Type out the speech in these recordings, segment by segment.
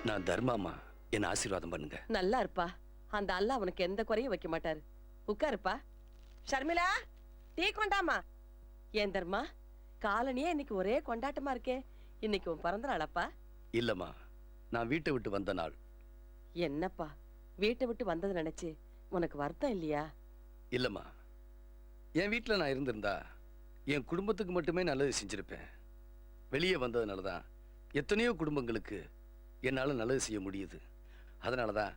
நான் தர்மாமா, என்ன ஆசீர்வாதம் பண்ணுங்க. நல்லா இருப்பா. அந்த அல்ல அவனுக்கு எந்த குறையும் வைக்க மாட்டாரு. உட்காருப்பா. ஷர்மிளா, டீ கொண்டாமா. ஏன் தர்மா, காலனியே இன்னைக்கு ஒரே கொண்டாட்டமா இருக்கே. இன்னைக்கு உன் பிறந்த நாளப்பா? இல்லம்மா, நான் வீட்டை விட்டு வந்த நாள். என்னப்பா, வீட்டை விட்டு வந்தது நினைச்சு உனக்கு வருத்தம் இல்லையா? இல்லம்மா, என் வீட்டில் நான் இருந்திருந்தா என் குடும்பத்துக்கு மட்டுமே நல்லது செஞ்சிருப்பேன். வெளியே வந்ததுனாலதான் எத்தனையோ குடும்பங்களுக்கு என்னால நல்லது செய்ய முடியுது. அதனாலதான்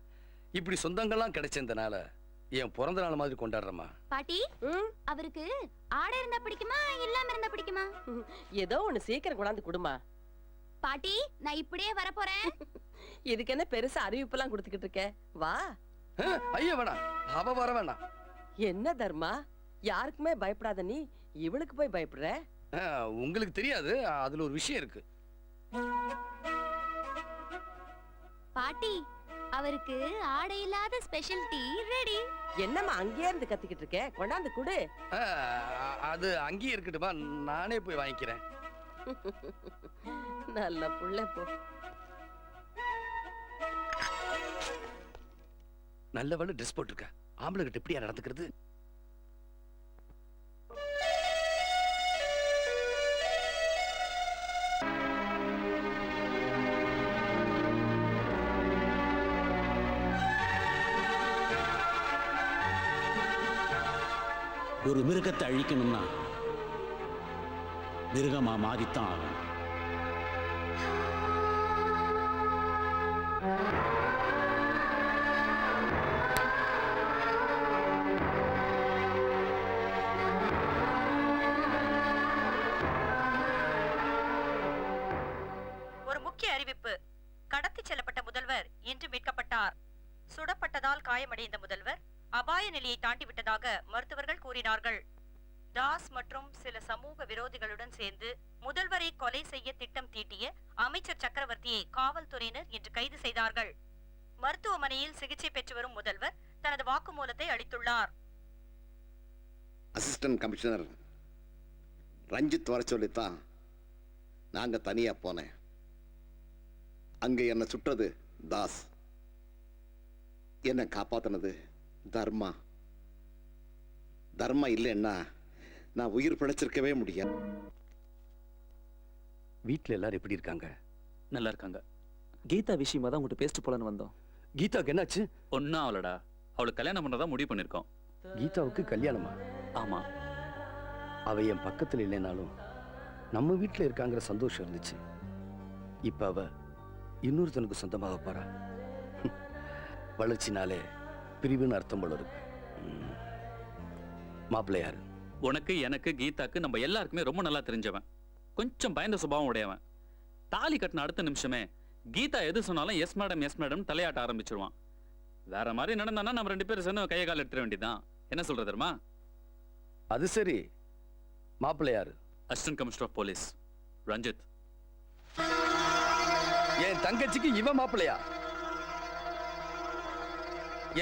இப்படி சொந்தங்கள்லாம் கிடைச்சதுனால என் பிறந்த நாள் மாதிரி கொண்டாடுறமா. பாட்டி, அவருக்கு ஆடை இருந்தா பிடிக்குமா இல்லாம இருந்தா பிடிக்குமா? ஏதோ ஒண்ணு சீக்கிரம் கொண்டாந்து கொடுமா. பாட்டி, நான் இப்படியே வர போறேன். இதுக்கு என்ன பெருசா அறிவிப்பெல்லாம் கொடுத்துக்கிட்டு இருக்க? வா. ஐயா வேணாம், அவ வர வேணாம். என்ன தர்மா, யாருக்குமே பயப்படாத நீ இவளுக்கு போய் பயப்படுற? உங்களுக்கு தெரியாது, அதுல ஒரு விஷயம் இருக்கு. பாட்டி, அவருக்கு ஆடை இல்லாத ஸ்பெஷல் டீ ரெடி. என்னம்மா அங்கேயே இருந்து கத்திக்கிட்டு இருக்க? கொண்டாந்து குடு. அது அங்கேயே இருக்கட்டுமா, நானே போய் வாங்கிக்கிறேன். நல்ல புள்ள போ. நல்லவள ட்ரெஸ் போட்டிருக்க, ஆம்பளை கிட்ட எப்படியா நடந்துக்கிறது? ஒரு மிருகத்தை அழிக்கணும்னா மிருகமா மாறித்தான் ஆகும். ஒரு முக்கிய அறிவிப்பு. கடத்தி செல்லப்பட்ட முதல்வர் இன்று மீட்கப்பட்டார். சுடப்பட்டதால் காயமடைந்த முதல்வர் அபாய நிலையை தாண்டிவிட்டதாக மருத்துவர்கள் கூறினார்கள். தாஸ் மற்றும் சில சமூக விரோதிகளுடன் சேர்ந்து முதல்வரை கொலை செய்ய திட்டம் தீட்டிய அமைச்சர் சக்கரவர்த்தியை காவல்துறையினர் இன்று கைது செய்தார்கள். மருத்துவமனையில் சிகிச்சை பெற்று வரும் முதல்வர் தனது வாக்குமூலத்தை அளித்துள்ளார். அசிஸ்டன்ட் கமிஷனர் ரஞ்சித் வர சொல்லித்தான் நாங்க தனியா போனேன். அங்க என்ன சுட்டது தாஸ், என்ன காப்பாத்தினது தர்மா. தர்மா இல்லைன்னா நான் உயிர் பிழைச்சிருக்கவே முடியாது. வீட்டுல எல்லாரும் எப்படி இருக்காங்க? நல்லா இருக்காங்க. கீதா விஷயமா தான் உங்கள்கிட்ட பேசிட்டு போலன்னு வந்தோம். கீதாவுக்கு என்னாச்சு? ஒன்னும் அவளடா, அவளுக்கு கல்யாணம் பண்றதா முடிவு பண்ணிருக்கோம். கீதாவுக்கு கல்யாணமா? ஆமா. அவ என் பக்கத்துல இல்லைனாலும் நம்ம வீட்டுல இருக்காங்கிற சந்தோஷம் இருந்துச்சு. இப்ப அவ இன்னொருத்தனுக்கு சொந்தமாக போறா. வளர்ச்சினாலே பிரிவுன்னு அர்த்தம் போல இருக்கு. மாப்பிள்ளை யாரு? உனக்கு, எனக்கு, கீதாக்கு, நம்ம எல்லாருக்குமே ரொம்ப நல்லா தெரிஞ்சவன். கொஞ்சம் பயந்த சுபாவம் உடையவன். தாலி கட்டின அடுத்த நிமிஷமே கீதா எது சொன்னாலும் எஸ் மேடம் எஸ் மேடம் தலையாட்ட ஆரம்பிச்சிருவான். வேற மாதிரி நடந்தானா நம்ம 2 பேரும் சேர்ந்து கையை கால எடுத்துட வேண்டியதான். என்ன சொல்ற தெரியுமா? அது சரி, மாப்பிள்ளை யாரு? Assistant commissioner of police Ranjith. என் தங்கச்சிக்கு இவன் மாப்பிள்ளையா?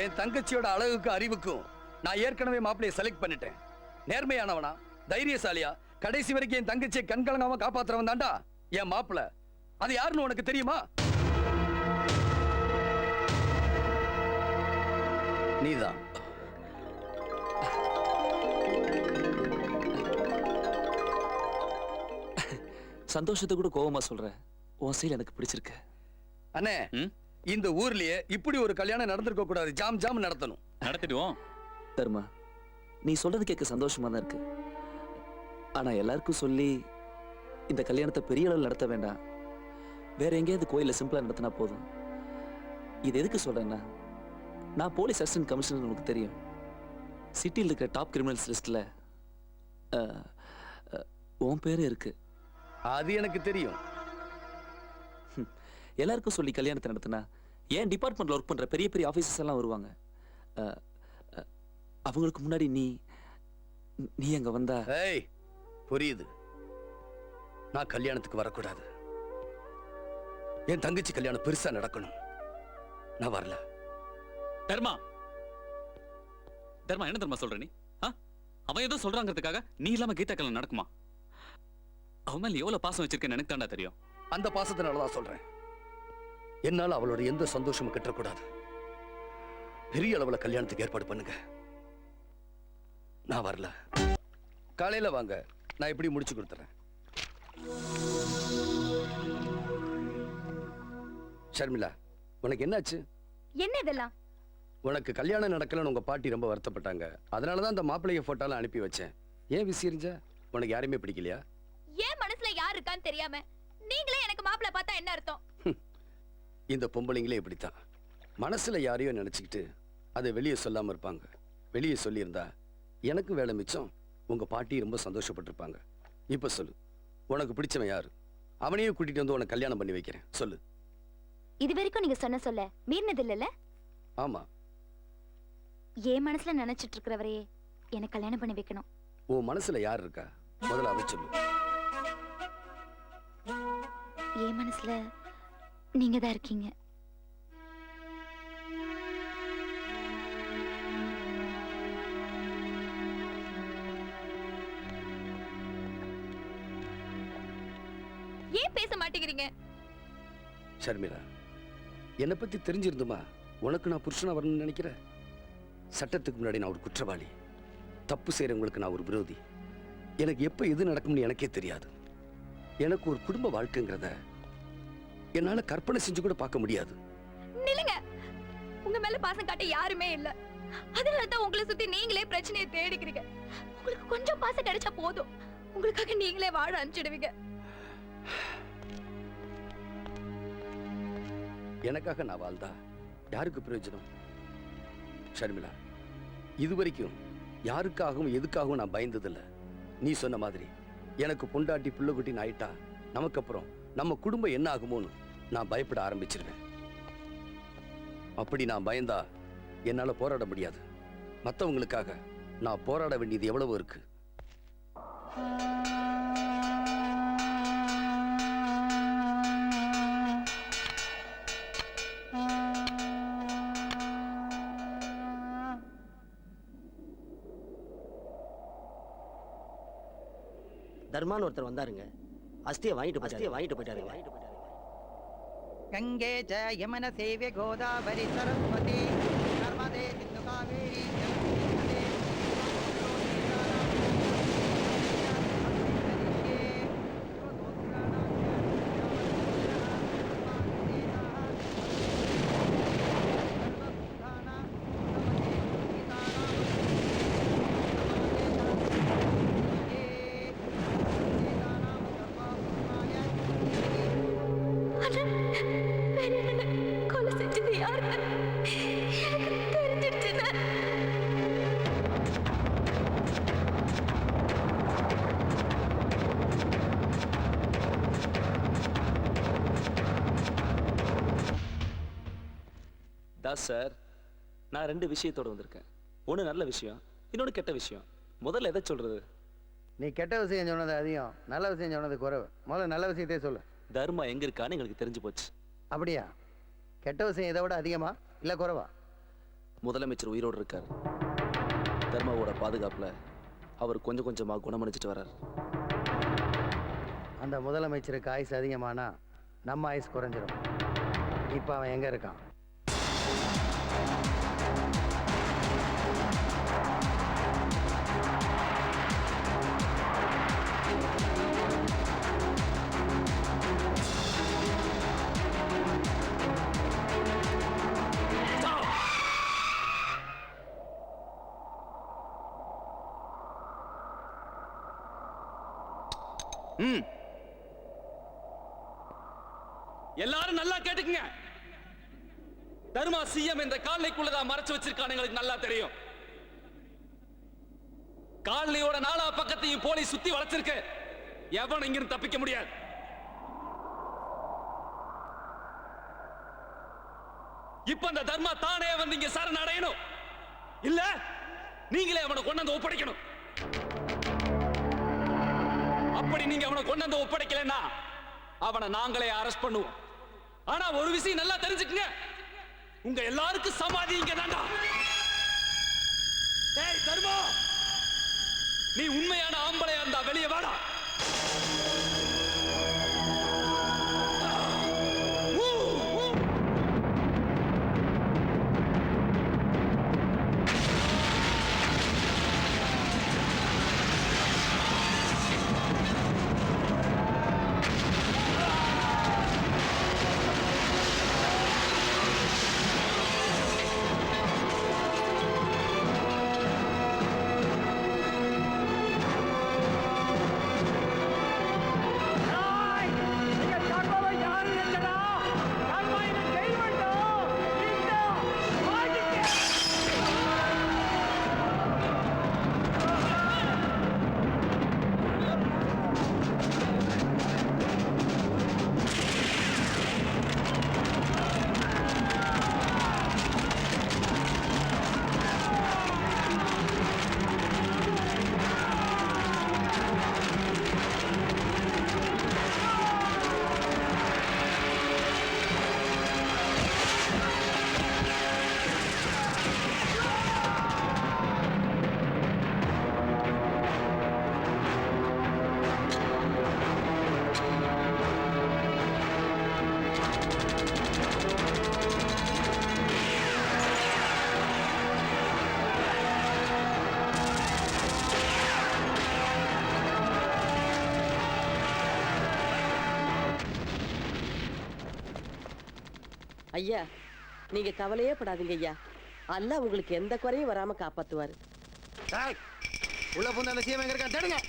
என் தங்கச்சியோட அழகுக்கு அறிவுக்கும் நான் ஏற்கனவே மாப்பிள்ளையை செலக்ட் பண்ணிட்டேன். நேர்மையானவனா, தைரியசாலியா, கடைசி வரைக்கும் என் தங்கச்சியை கண்கலங்காம காப்பாத்துறவன் தாண்டா என் மாப்பிள்ளை. அது யாருன்னு உனக்கு தெரியுமா? நீதான். சந்தோஷத்தை கூட கோவமா சொல்ற. உன் செயல் எனக்கு பிடிச்சிருக்கு. அண்ணே, இந்த ஊர்லயே இப்படி ஒரு கல்யாணம் நடந்திருக்க கூடாது. ஜாம் ஜாம் நடத்தணும். நடத்திடுவோம். தர்மா, நீ சொல்றது கேட்க சந்தோஷமா தான் இருக்கு. ஆனா எல்லாருக்கும் சொல்லி இந்த கல்யாணத்தை பெரிய அளவில் நடத்த வேண்டாம். வேற எங்கேயாவது கோயில சிம்பிளா நடத்தினா போதும். இது எதுக்கு சொல்றேன்னா, நான் போலீஸ் அசிஸ்டன்ட் கமிஷனர், உனக்கு தெரியும். சிட்டியில் இருக்கிற டாப் கிரிமினல்ஸ் லிஸ்ட்ல உன் பேரு இருக்கு. அது எனக்கு தெரியும். எல்லாருக்கும் சொல்லி கல்யாணத்தை நடத்தினா ஏன் டிபார்ட்மெண்ட்ல ஒர்க் பண்ற பெரிய பெரிய ஆபீசர்ஸ் எல்லாம் வருவாங்க. அவங்களுக்கு முன்னாடி நீ அங்க வந்தா. ஏய், புரியுது. நான் கல்யாணத்துக்கு வரக்கூடாது. என் தங்கச்சி கல்யாணம் பெருசா நடக்கணும். நான் வரல. தர்மா, தர்மா, என்ன தர்மா சொல்ற நீ? அவன் ஏதோ சொல்றாங்கிறதுக்காக நீ இல்லாம கீதா கல்யாணம் நடக்குமா? அவன் மேல எவ்வளவு பாசம் வச்சிருக்கேன்னு எனக்கு தாண்டா தெரியும். அந்த பாசத்தினாலதான் சொல்றேன். என்னால அவளோட எந்த சந்தோஷமும் கெட்டக்கூடாது. பெரிய அளவுல கல்யாணத்துக்கு ஏற்பாடு பண்ணுங்க. நான் வரல. காலையில வாங்க, நான் எப்படி முடிச்சு கொடுத்துறேன். ஷர்மிளா, உனக்கு என்னாச்சு? என்ன இதெல்லாம்? உனக்கு கல்யாணம் நடக்கலன்னு உங்க பாட்டி ரொம்ப வருத்தப்பட்டாங்க. அதனாலதான் அந்த மாப்பிள்ளைய போட்டோலாம் அனுப்பி வச்சேன். ஏன் விசிறிஞ்ச? உனக்கு யாருமே பிடிக்கலையா? ஏன் மனசுல யார் இருக்கான்னு தெரியாம நீங்களே எனக்கு மாப்பிள்ளை பார்த்தா என்ன அர்த்தம்? இந்த பொம்பளைங்களே இப்படித்தான். மனசுல யாரையோ நினைச்சுக்கிட்டு அதை வெளியே சொல்லாம இருப்பாங்க. வெளியே சொல்லியிருந்தா எனக்கு வேலை மிச்சம், உங்க பாட்டி ரொம்ப சந்தோஷப்பட்டிருப்பாங்க. இப்ப சொல்லு, உனக்கு பிடிச்சவன் யாரு? அவனையும் கூட்டிட்டு வந்து உனக்கு கல்யாணம் பண்ணி வைக்கிறேன். சொல்லு. இது வரைக்கும் நீங்க சொல்ல மீறினது இல்லல்ல? ஆமா. என் மனசுல நினைச்சிட்டு இருக்கிறவரையே எனக்கு கல்யாணம் பண்ணி வைக்கணும். உன் மனசுல யார் இருக்கா? முதல்ல அதை சொல்லு. என் மனசுல நீங்க தான் இருக்கீங்க. ஏன் பேச மாட்டேங்கிறீங்க? ஷர்மிளா, என்னை பத்தி தெரிஞ்சிருந்துமா உனக்கு நான் புருஷனா வரணும்னு நினைக்கிறேன்? சட்டத்துக்கு முன்னாடி நான் ஒரு குற்றவாளி. தப்பு செய்யறவங்களுக்கு நான் ஒரு விரோதி. எனக்கு எப்ப எது நடக்கும்னு எனக்கே தெரியாது. எனக்கு ஒரு குடும்ப வாழ்க்கைங்கிறத என்னால கற்பனை செஞ்சு கூட பார்க்க முடியாது. நில்லுங்க. உங்க மேல பாசம் காட்ட யாருமே இல்ல. அதனால தான் உங்களை சுத்தி நீங்களே பிரச்சனையை தேடிக்கிறீங்க. உங்களுக்கு கொஞ்சம் பாசம் கிடைச்சா போதும், உங்களுக்காக நீங்களே வாழ அனுப்பிச்சிடுவீங்க. எனக்காக நான் வாழ்ந்தா யாருக்கு பிரயோஜனம்? ஷர்மிளா, இதுவரைக்கும் யாருக்காகவும் எதுக்காகவும் நான் பயந்ததில்லை. நீ சொன்ன மாதிரி எனக்கு பொண்டாட்டி பிள்ளைக்குட்டின்னு ஆயிட்டா நமக்கு அப்புறம் நம்ம குடும்பம் என்ன ஆகுமோன்னு நான் பயப்பட ஆரம்பிச்சிருவேன். அப்படி நான் பயந்தா என்னால போராட முடியாது. மற்றவங்களுக்காக நான் போராட வேண்டியது எவ்வளவு இருக்கு. தர்மான்னு ஒருத்தர் வந்தாருங்க. அஸ்தியை வாங்கிட்டு போயிட்டாருங்க. गंगे च यमन सेव्य गोदावरी सरस्वती नर्मदे सिंधु कावेरी जलस्मिते தாஸ் சார், நான் 2 விஷயத்தோட வந்திருக்கேன். ஒன்று நல்ல விஷயம், இன்னொன்று கெட்ட விஷயம். முதல்ல எதை சொல்றது? நீ கெட்ட விஷயம் சொன்னது அதிகம், நல்ல விஷயம் சொன்னது குறைவு. முதல்ல நல்ல விஷயத்தையே சொல்லு. தர்மா எங்க இருக்கான்னு எங்களுக்கு தெரிஞ்சு போச்சு. அப்படியா? கெட்ட விஷயம் இதை விட அதிகமா இல்ல குறைவா? முதலமைச்சர் உயிரோடு இருக்கார். தர்மாவோட பாதுகாப்புல அவர் கொஞ்சம் கொஞ்சமா குணமடைஞ்சிட்டு வர்றார். அந்த முதலமைச்சருக்கு ஆயுசு அதிகமானா நம்ம ஆயுசு குறைஞ்சிரும். இப்ப அவன் எங்க இருக்கான்? எல்லாரும் நல்லா கேட்டுக்குங்க. தர்மா சிஎம் இந்த காலனிக்குள்ளதான் மறைச்சு வச்சிருக்கான்னு எங்களுக்கு நல்லா தெரியும். காலனியோட நாலா பக்கத்தையும் போலீஸ் சுத்தி வளைச்சிருக்கு. எவனும் இங்கிருந்து தப்பிக்க முடியாது. இப்ப அந்த தர்மா தானே வந்து இங்க சரணடையணும். இல்ல நீங்களே அவனை கொண்டு வந்து ஒப்படைக்கணும். அப்படி நீங்க அவனை கொண்டு வந்து ஒப்படைக்கலன்னா அவனை நாங்களே அரெஸ்ட் பண்ணுவோம். ஆனா ஒரு விஷயம் நல்லா தெரிஞ்சுக்குங்க, உங்க எல்லாருக்கும் சமாதி இங்க தாண்டா. ஏய் தர்மா, நீ உண்மையான ஆம்பளையா இருந்தா வெளியே வாடா. ஐயா நீங்க கவலையே படாதீங்க ஐயா அல்லாஹ் உங்களுக்கு எந்த குறையும் வராம காப்பாத்துவாரு. உள்ள பூந்த அந்த சீமை எங்க இருக்கா தேடுங்க.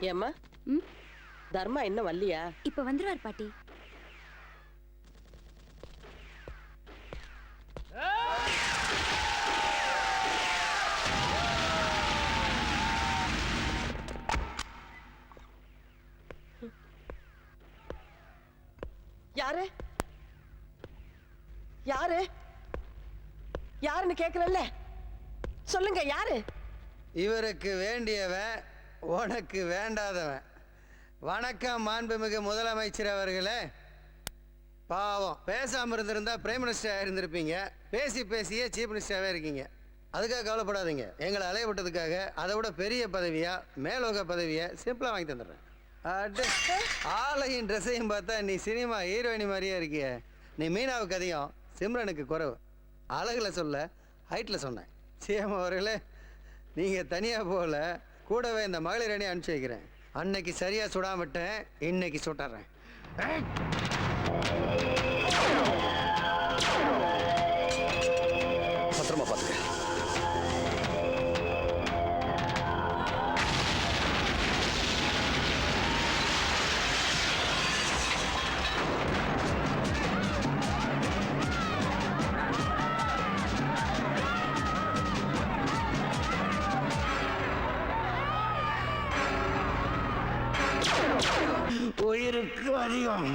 ஏம்மா தர்மா இன்னும் வரலையா? இப்ப வந்துருவார் பாட்டி. யாரு யாரு யாருன்னு கேக்குறல்ல, சொல்லுங்க யாரு? இவருக்கு வேண்டியவன் உனக்கு வேண்டாதவன். வணக்கம் மாண்புமிகு முதலமைச்சர் அவர்களே. பாவம் பேசாமல் இருந்திருந்தா பிரைம் மினிஸ்டர் இருந்திருப்பீங்க. பேசி பேசியே சீஃப் மினிஸ்டராகவே இருக்கீங்க. அதுக்காக கவலைப்படாதீங்க. எங்களை அலைய விட்டதுக்காக அதை விட பெரிய பதவியா மேலோக பதவியை சிம்பிளாக வாங்கி தந்துடுறேன். ஆளையும் ட்ரெஸ்ஸையும் பார்த்தா நீ சினிமா ஹீரோயினி மாதிரியே இருக்கிய. நீ மீனாவுக்கு அதிகம், சிம்ரனுக்கு குறைவு. அழகில் சொல்ல ஹைட்டில் சொன்னேன். சிஎம் அவர்களே, நீங்கள் தனியாக போகல, கூடவே இந்த மகளிர் அணி அனுப்பிச்சி வைக்கிறேன். அன்னைக்கு சரியாக சுடாமட்டேன், இன்னைக்கு சுட்டுறேன். பத்திரமா பார்த்துக்க. உயிருக்கு அதிகம்.